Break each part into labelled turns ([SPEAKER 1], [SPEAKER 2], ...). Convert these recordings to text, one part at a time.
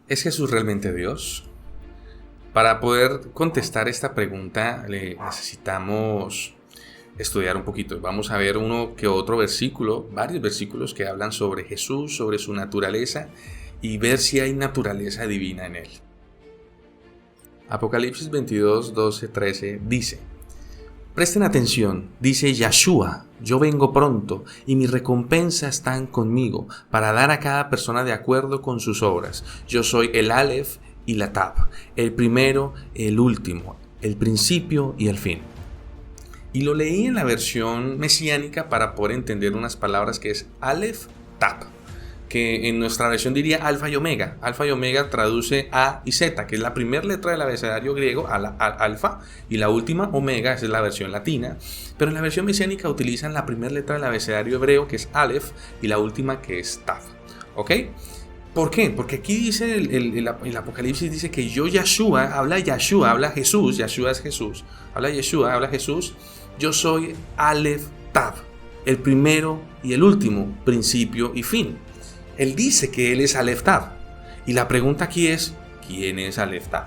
[SPEAKER 1] ¿Es Jesús realmente Dios? Para poder contestar esta pregunta necesitamos estudiar un poquito. Vamos a ver uno que otro versículo, varios versículos que hablan sobre Jesús, sobre su naturaleza y ver si hay naturaleza divina en él. Apocalipsis 22, 12, 13 dice: presten atención, dice Yahshua, yo vengo pronto y mi recompensa están conmigo para dar a cada persona de acuerdo con sus obras. Yo soy el Aleph y la Tab, el primero, el último, el principio y el fin. Y lo leí en la versión mesiánica para poder entender unas palabras que es Aleph, Tab, que en nuestra versión diría alfa y omega. Alfa y omega traduce A y Z, que es la primera letra del abecedario griego, alfa, y la última omega, esa es la versión latina. Pero en la versión mesiánica utilizan la primera letra del abecedario hebreo, que es Aleph, y la última, que es Tav. ¿Ok? ¿Por qué? Porque aquí dice el Apocalipsis, dice que yo, Yahshua, habla Jesús, Yahshua es Jesús, habla Yeshua, habla Jesús, yo soy Aleph, Tav, el primero y el último, principio y fin. Él dice que él es Aleph Tav. Y la pregunta aquí es, ¿quién es Aleph Tav?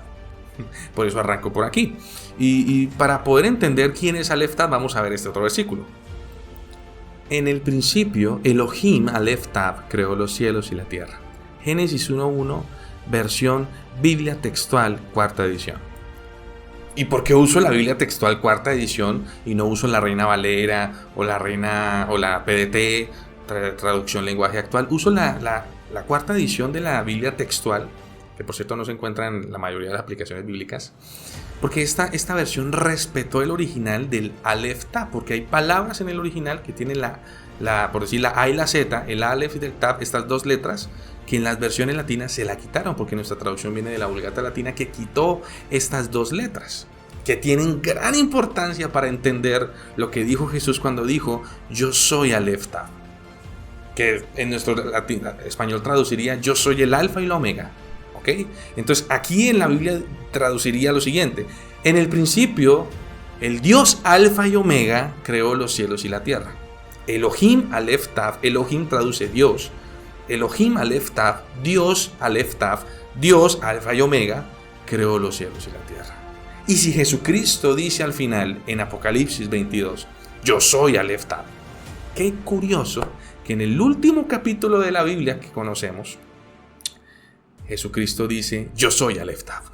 [SPEAKER 1] Por eso arranco por aquí. Y para poder entender quién es Aleph Tav, vamos a ver este otro versículo. En el principio, Elohim Aleph Tav creó los cielos y la tierra. Génesis 1.1, versión Biblia textual, cuarta edición. ¿Y por qué uso la Biblia textual, cuarta edición, y no uso la Reina Valera o la PDT, traducción lenguaje actual? Uso la cuarta edición de la Biblia textual, que por cierto no se encuentra en la mayoría de las aplicaciones bíblicas, porque esta versión respetó el original del Aleph Tav, porque hay palabras en el original que tienen por decir la A y la Z, el Aleph y del Tav, estas dos letras, que en las versiones latinas se la quitaron, porque nuestra traducción viene de la Vulgata Latina, que quitó estas dos letras, que tienen gran importancia para entender lo que dijo Jesús cuando dijo, yo soy Aleph Tav, que en nuestro español traduciría, yo soy el alfa y la omega. ¿Ok? Entonces aquí en la Biblia traduciría lo siguiente: en el principio, el Dios alfa y omega creó los cielos y la tierra. Elohim Aleph Tav, Elohim traduce Dios. Elohim Aleph Tav, Dios Aleph Tav, Dios alfa y omega, creó los cielos y la tierra. Y si Jesucristo dice al final, en Apocalipsis 22, yo soy Aleph Tav, qué curioso que en el último capítulo de la Biblia que conocemos, Jesucristo dice, yo soy Aleph Tav.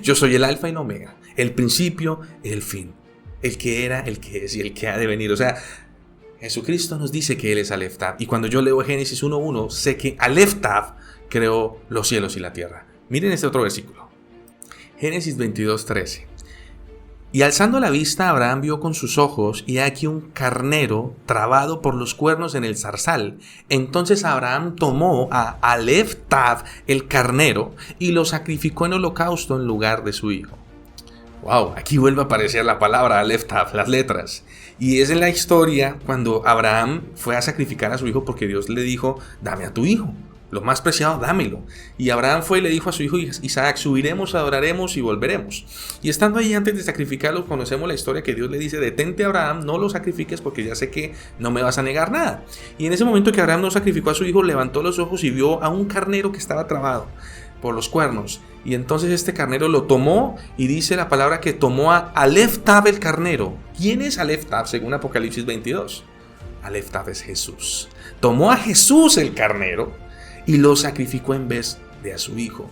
[SPEAKER 1] Yo soy el alfa y el omega, el principio y el fin, el que era, el que es y el que ha de venir. O sea, Jesucristo nos dice que Él es Aleph Tav. Y cuando yo leo Génesis 1.1, sé que Aleph Tav creó los cielos y la tierra. Miren este otro versículo. Génesis 22.13. Y alzando la vista, Abraham vio con sus ojos, y aquí un carnero trabado por los cuernos en el zarzal. Entonces Abraham tomó a Aleph Tav, el carnero, y lo sacrificó en holocausto en lugar de su hijo. Wow, aquí vuelve a aparecer la palabra Aleph Tav, las letras. Y es en la historia cuando Abraham fue a sacrificar a su hijo porque Dios le dijo, dame a tu hijo, lo más preciado, dámelo. Y Abraham fue y le dijo a su hijo Isaac, subiremos, adoraremos y volveremos. Y estando ahí antes de sacrificarlo, conocemos la historia que Dios le dice, detente Abraham, no lo sacrifiques porque ya sé que no me vas a negar nada. Y en ese momento que Abraham no sacrificó a su hijo, levantó los ojos y vio a un carnero que estaba trabado por los cuernos. Y entonces este carnero lo tomó, y dice la palabra que tomó a Aleph Tav el carnero. ¿Quién es Aleph Tav según Apocalipsis 22? Aleph Tav es Jesús. Tomó a Jesús el carnero y lo sacrificó en vez de a su hijo.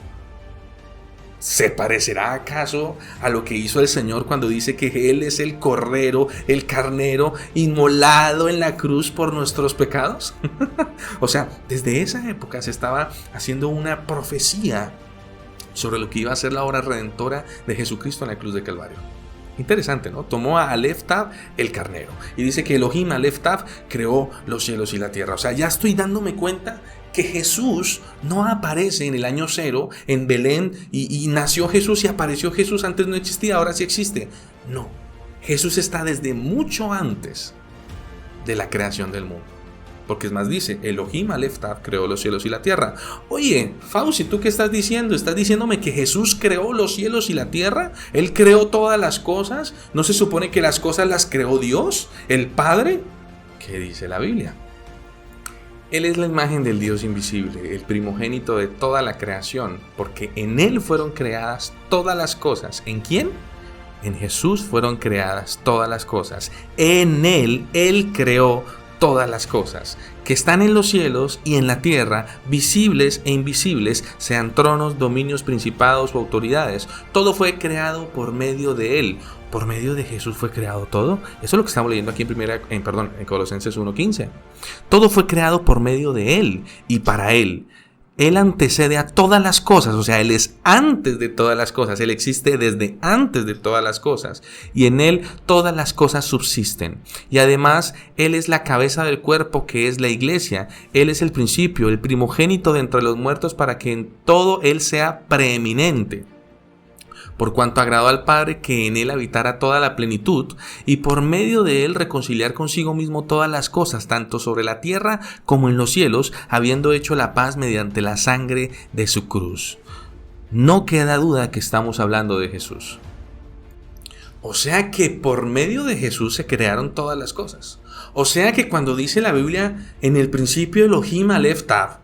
[SPEAKER 1] ¿Se parecerá acaso a lo que hizo el Señor cuando dice que Él es el cordero, el carnero inmolado en la cruz por nuestros pecados? O sea, desde esa época se estaba haciendo una profecía sobre lo que iba a ser la obra redentora de Jesucristo en la cruz de Calvario. Interesante, ¿no? Tomó a Aleph Tav el carnero y dice que Elohim Aleph Tav creó los cielos y la tierra. O sea, ya estoy dándome cuenta que Jesús no aparece en el año 0 en Belén y nació Jesús y apareció Jesús, antes no existía, ahora sí existe. No, Jesús está desde mucho antes de la creación del mundo. Porque es más, dice, Elohim Aleph Tav creó los cielos y la tierra. Oye, Fauci, ¿tú qué estás diciendo? ¿Estás diciéndome que Jesús creó los cielos y la tierra? ¿Él creó todas las cosas? ¿No se supone que las cosas las creó Dios, el Padre? ¿Qué dice la Biblia? Él es la imagen del Dios invisible, el primogénito de toda la creación, porque en Él fueron creadas todas las cosas. ¿En quién? En Jesús fueron creadas todas las cosas. En Él creó todas las cosas, que están en los cielos y en la tierra, visibles e invisibles, sean tronos, dominios, principados o autoridades. Todo fue creado por medio de Él. Por medio de Jesús fue creado todo. Eso es lo que estamos leyendo aquí en Colosenses 1:15. Todo fue creado por medio de Él y para Él. Él antecede a todas las cosas, o sea, Él es antes de todas las cosas, Él existe desde antes de todas las cosas, y en Él todas las cosas subsisten. Y además, Él es la cabeza del cuerpo que es la iglesia. Él es el principio, el primogénito de entre los muertos, para que en todo Él sea preeminente. Por cuanto agradó al Padre que en Él habitara toda la plenitud, y por medio de Él reconciliar consigo mismo todas las cosas, tanto sobre la tierra como en los cielos, habiendo hecho la paz mediante la sangre de su cruz. No queda duda que estamos hablando de Jesús. O sea que por medio de Jesús se crearon todas las cosas. O sea que cuando dice la Biblia, en el principio Elohim Aleph Tav,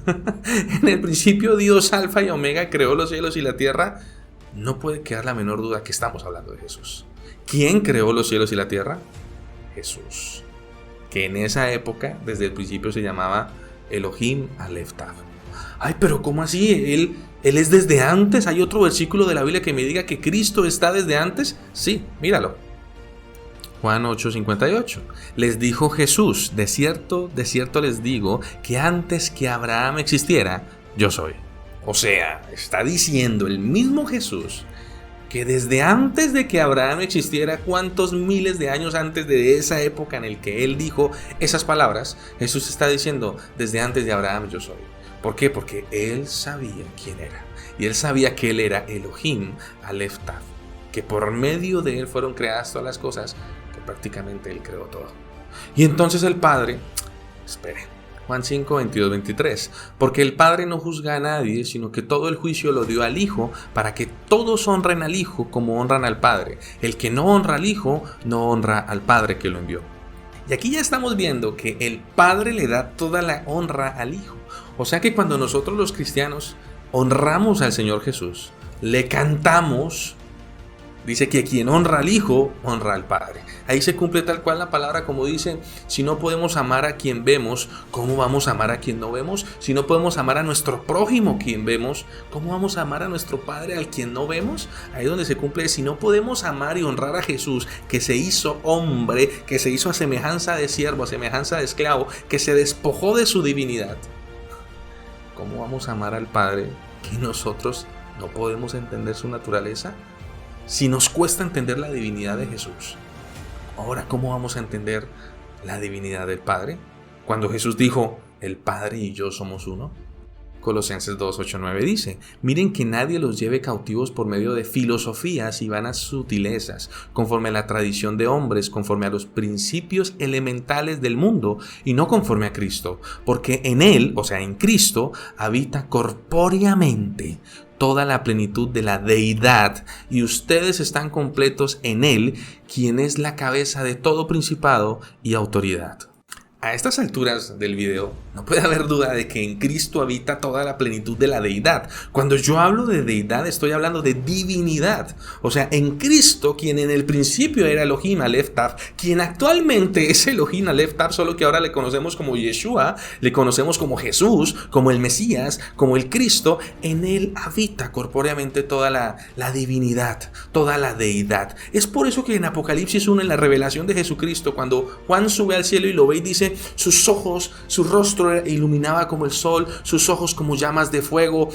[SPEAKER 1] en el principio Dios Alfa y Omega creó los cielos y la tierra, no puede quedar la menor duda que estamos hablando de Jesús. ¿Quién creó los cielos y la tierra? Jesús. Que en esa época, desde el principio, se llamaba Elohim Aleph Tav. Ay, pero ¿cómo así? ¿Él es desde antes? ¿Hay otro versículo de la Biblia que me diga que Cristo está desde antes? Sí, míralo. Juan 8:58. Les dijo Jesús: de cierto les digo que antes que Abraham existiera, yo soy. O sea, está diciendo el mismo Jesús que desde antes de que Abraham existiera, cuántos miles de años antes de esa época en el que él dijo esas palabras, Jesús está diciendo: desde antes de Abraham yo soy. ¿Por qué? Porque él sabía quién era. Y él sabía que él era Elohim Aleph Tav, que por medio de él fueron creadas todas las cosas, que prácticamente él creó todo. Y entonces el Padre, Juan 5, 22, 23. Porque el Padre no juzga a nadie, sino que todo el juicio lo dio al Hijo, para que todos honren al Hijo como honran al Padre. El que no honra al Hijo, no honra al Padre que lo envió. Y aquí ya estamos viendo que el Padre le da toda la honra al Hijo. O sea que cuando nosotros los cristianos honramos al Señor Jesús, le cantamos, dice que quien honra al Hijo, honra al Padre. Ahí se cumple tal cual la palabra, como dice: si no podemos amar a quien vemos, ¿cómo vamos a amar a quien no vemos? Si no podemos amar a nuestro prójimo quien vemos, ¿cómo vamos a amar a nuestro Padre al quien no vemos? Ahí es donde se cumple: si no podemos amar y honrar a Jesús, que se hizo hombre, que se hizo a semejanza de siervo, a semejanza de esclavo, que se despojó de su divinidad, ¿cómo vamos a amar al Padre que nosotros no podemos entender su naturaleza? Si nos cuesta entender la divinidad de Jesús, ahora ¿cómo vamos a entender la divinidad del Padre? Cuando Jesús dijo: el Padre y yo somos uno. Colosenses 2, 8, 9 dice: miren que nadie los lleve cautivos por medio de filosofías y vanas sutilezas, conforme a la tradición de hombres, conforme a los principios elementales del mundo, y no conforme a Cristo, porque en Él, o sea en Cristo, habita corpóreamente toda la plenitud de la deidad, y ustedes están completos en Él, quien es la cabeza de todo principado y autoridad. A estas alturas del video, no puede haber duda de que en Cristo habita toda la plenitud de la deidad. Cuando yo hablo de deidad, estoy hablando de divinidad. O sea, en Cristo, quien en el principio era Elohim Aleph Tav, quien actualmente es Elohim Aleph Tav, solo que ahora le conocemos como Yeshua, le conocemos como Jesús, como el Mesías, como el Cristo, en Él habita corpóreamente toda la divinidad, toda la deidad. Es por eso que en Apocalipsis 1, en la revelación de Jesucristo, cuando Juan sube al cielo y lo ve y dice: sus ojos, su rostro iluminaba como el sol, sus ojos como llamas de fuego,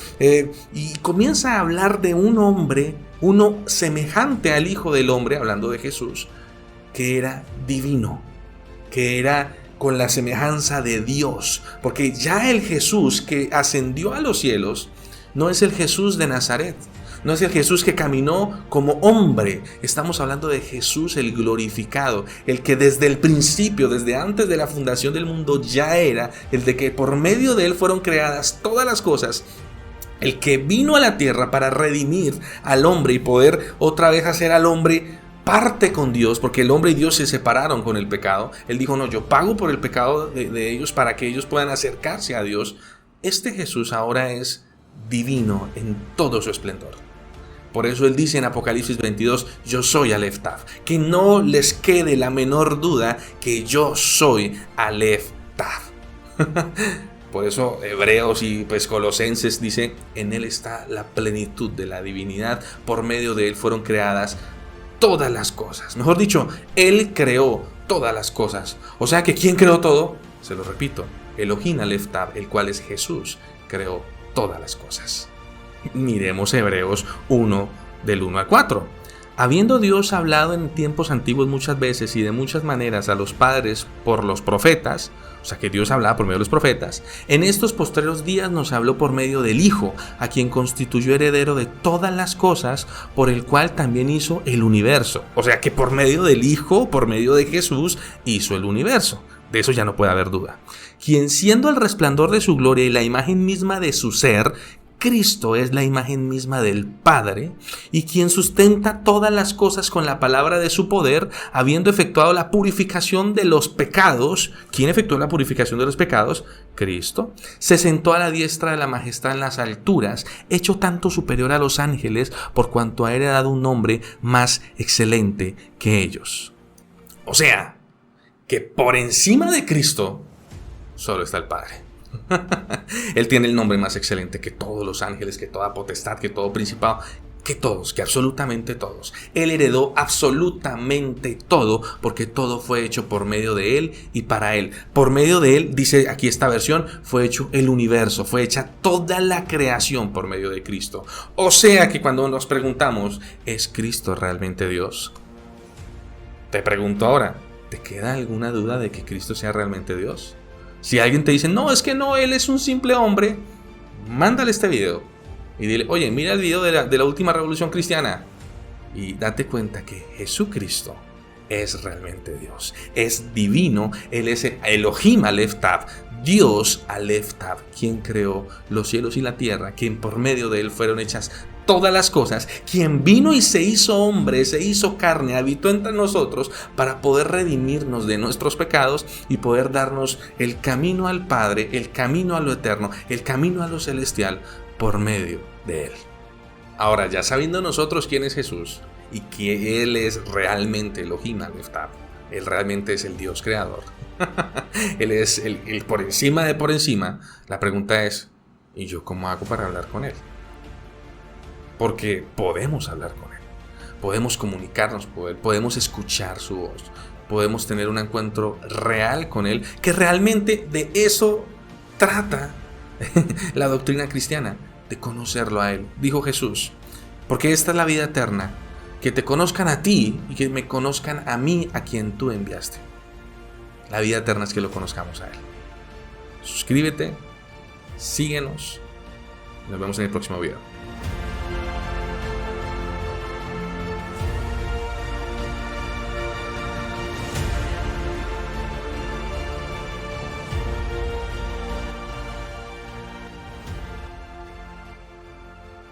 [SPEAKER 1] y comienza a hablar de un hombre, uno semejante al Hijo del Hombre, hablando de Jesús, que era divino, que era con la semejanza de Dios, porque ya el Jesús que ascendió a los cielos no es el Jesús de Nazaret. No es el Jesús que caminó como hombre. Estamos hablando de Jesús el glorificado, el que desde el principio, desde antes de la fundación del mundo ya era, el de que por medio de él fueron creadas todas las cosas, el que vino a la tierra para redimir al hombre y poder otra vez hacer al hombre parte con Dios, porque el hombre y Dios se separaron con el pecado. Él dijo, no, yo pago por el pecado de ellos para que ellos puedan acercarse a Dios. Este Jesús ahora es divino en todo su esplendor. Por eso Él dice en Apocalipsis 22, yo soy Aleph Tav. Que no les quede la menor duda que yo soy Aleph Tav. Por eso Hebreos y pues Colosenses dice, en Él está la plenitud de la divinidad, por medio de Él fueron creadas todas las cosas. Mejor dicho, Él creó todas las cosas. O sea que ¿quién creó todo? Se lo repito, Elohim Aleph Tav, el cual es Jesús, creó todas las cosas. Miremos Hebreos 1, del 1 al 4. Habiendo Dios hablado en tiempos antiguos muchas veces y de muchas maneras a los padres por los profetas, o sea que Dios hablaba por medio de los profetas, en estos postreros días nos habló por medio del Hijo, a quien constituyó heredero de todas las cosas, por el cual también hizo el universo. O sea que por medio del Hijo, por medio de Jesús, hizo el universo. De eso ya no puede haber duda. Quien siendo el resplandor de su gloria y la imagen misma de su ser, Cristo es la imagen misma del Padre, y quien sustenta todas las cosas con la palabra de su poder, habiendo efectuado la purificación de los pecados. ¿Quién efectuó la purificación de los pecados? Cristo. Se sentó a la diestra de la majestad en las alturas, hecho tanto superior a los ángeles, por cuanto ha heredado un nombre más excelente que ellos. O sea, que por encima de Cristo solo está el Padre. Él tiene el nombre más excelente que todos los ángeles, que toda potestad, que todo principado, que todos, que absolutamente todos. Él heredó absolutamente todo, porque todo fue hecho por medio de Él y para Él. Por medio de Él, dice aquí esta versión, fue hecho el universo, fue hecha toda la creación por medio de Cristo. O sea que cuando nos preguntamos, ¿es Cristo realmente Dios? Te pregunto ahora, ¿te queda alguna duda de que Cristo sea realmente Dios? Si alguien te dice, no, es que no, Él es un simple hombre, mándale este video y dile, oye, mira el video de la última revolución cristiana y date cuenta que Jesucristo es realmente Dios, es divino. Él es Elohim Aleph Tav, Dios Aleph Tav, quien creó los cielos y la tierra, quien por medio de Él fueron hechas todas las cosas, quien vino y se hizo hombre, se hizo carne, habitó entre nosotros para poder redimirnos de nuestros pecados y poder darnos el camino al Padre, el camino a lo eterno, el camino a lo celestial por medio de Él. Ahora, ya sabiendo nosotros quién es Jesús y que Él es realmente Elohim Aleph Tav, Él realmente es el Dios creador, Él es el por encima de por encima, la pregunta es, ¿y yo cómo hago para hablar con Él? Porque podemos hablar con Él, podemos comunicarnos con Él, podemos escuchar su voz, podemos tener un encuentro real con Él, que realmente de eso trata la doctrina cristiana, de conocerlo a Él. Dijo Jesús, porque esta es la vida eterna, que te conozcan a ti y que me conozcan a mí, a quien tú enviaste. La vida eterna es que lo conozcamos a Él. Suscríbete, síguenos, nos vemos en el próximo video.